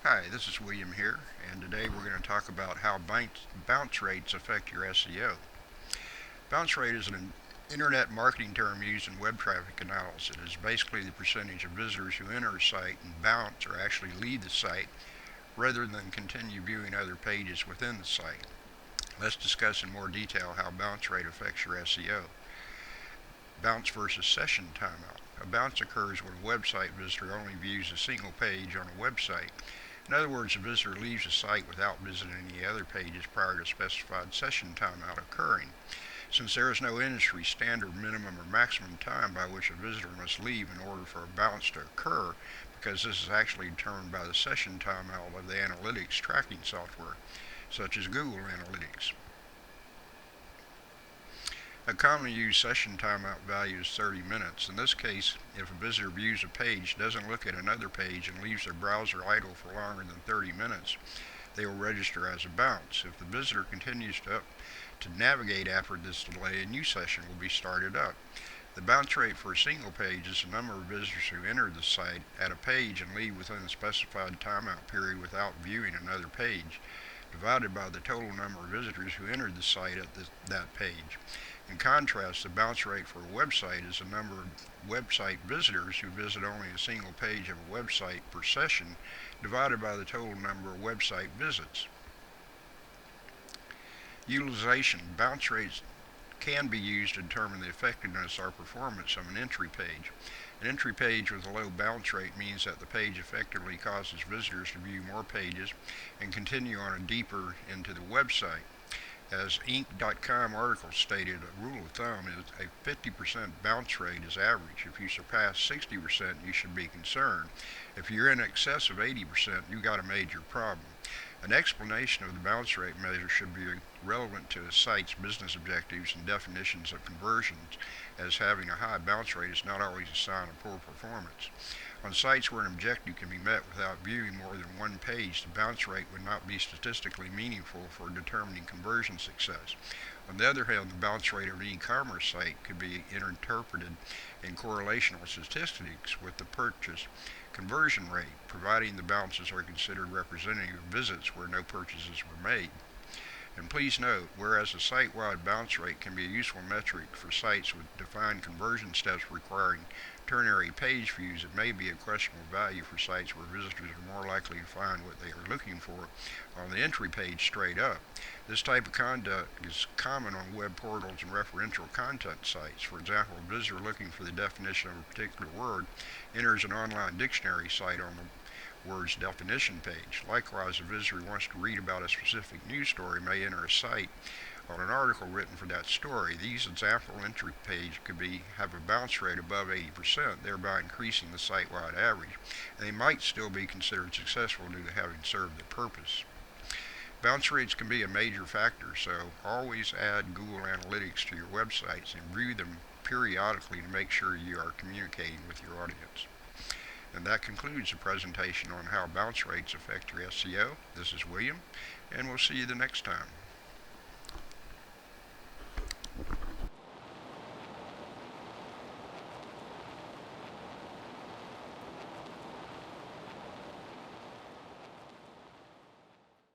Hi, this is William here, and today we're going to talk about how bounce rates affect your SEO. Bounce rate is an internet marketing term used in web traffic analysis. It is basically the percentage of visitors who enter a site and bounce or actually leave the site rather than continue viewing other pages within the site. Let's discuss in more detail how bounce rate affects your SEO. Bounce versus session timeout. A bounce occurs when a website visitor only views a single page on a website. In other words, a visitor leaves a site without visiting any other pages prior to specified session timeout occurring. Since there is no industry standard minimum or maximum time by which a visitor must leave in order for a bounce to occur, because this is actually determined by the session timeout of the analytics tracking software, such as Google Analytics. A commonly used session timeout value is 30 minutes. In this case, if a visitor views a page, doesn't look at another page, and leaves their browser idle for longer than 30 minutes, they will register as a bounce. If the visitor continues to navigate after this delay, a new session will be started up. The bounce rate for a single page is the number of visitors who enter the site at a page and leave within the specified timeout period without viewing another page, divided by the total number of visitors who entered the site at that page. In contrast, the bounce rate for a website is the number of website visitors who visit only a single page of a website per session, divided by the total number of website visits. Utilization. Bounce rates can be used to determine the effectiveness or performance of an entry page. An entry page with a low bounce rate means that the page effectively causes visitors to view more pages and continue on deeper into the website. As Inc.com article stated, a rule of thumb is a 50% bounce rate is average. If you surpass 60%, you should be concerned. If you're in excess of 80%, you got a major problem. An explanation of the bounce rate measure should be relevant to a site's business objectives and definitions of conversions, as having a high bounce rate is not always a sign of poor performance. On sites where an objective can be met without viewing more than one page, the bounce rate would not be statistically meaningful for determining conversion success. On the other hand, the bounce rate of an e-commerce site could be interpreted in correlational statistics with the purchase conversion rate, providing the bounces are considered representative of visits where no purchases were made. And please note, whereas a site-wide bounce rate can be a useful metric for sites with defined conversion steps requiring ternary page views, it may be of questionable value for sites where visitors are more likely to find what they are looking for on the entry page straight up. This type of conduct is common on web portals and referential content sites. For example, a visitor looking for the definition of a particular word enters an online dictionary site on the word's definition page. Likewise, a visitor who wants to read about a specific news story may enter a site on an article written for that story. These example entry page could have a bounce rate above 80%, thereby increasing the site-wide average, and they might still be considered successful due to having served their purpose. Bounce rates can be a major factor, so always add Google Analytics to your websites and review them periodically to make sure you are communicating with your audience. And that concludes the presentation on how bounce rates affect your SEO. This is William, and we'll see you the next time.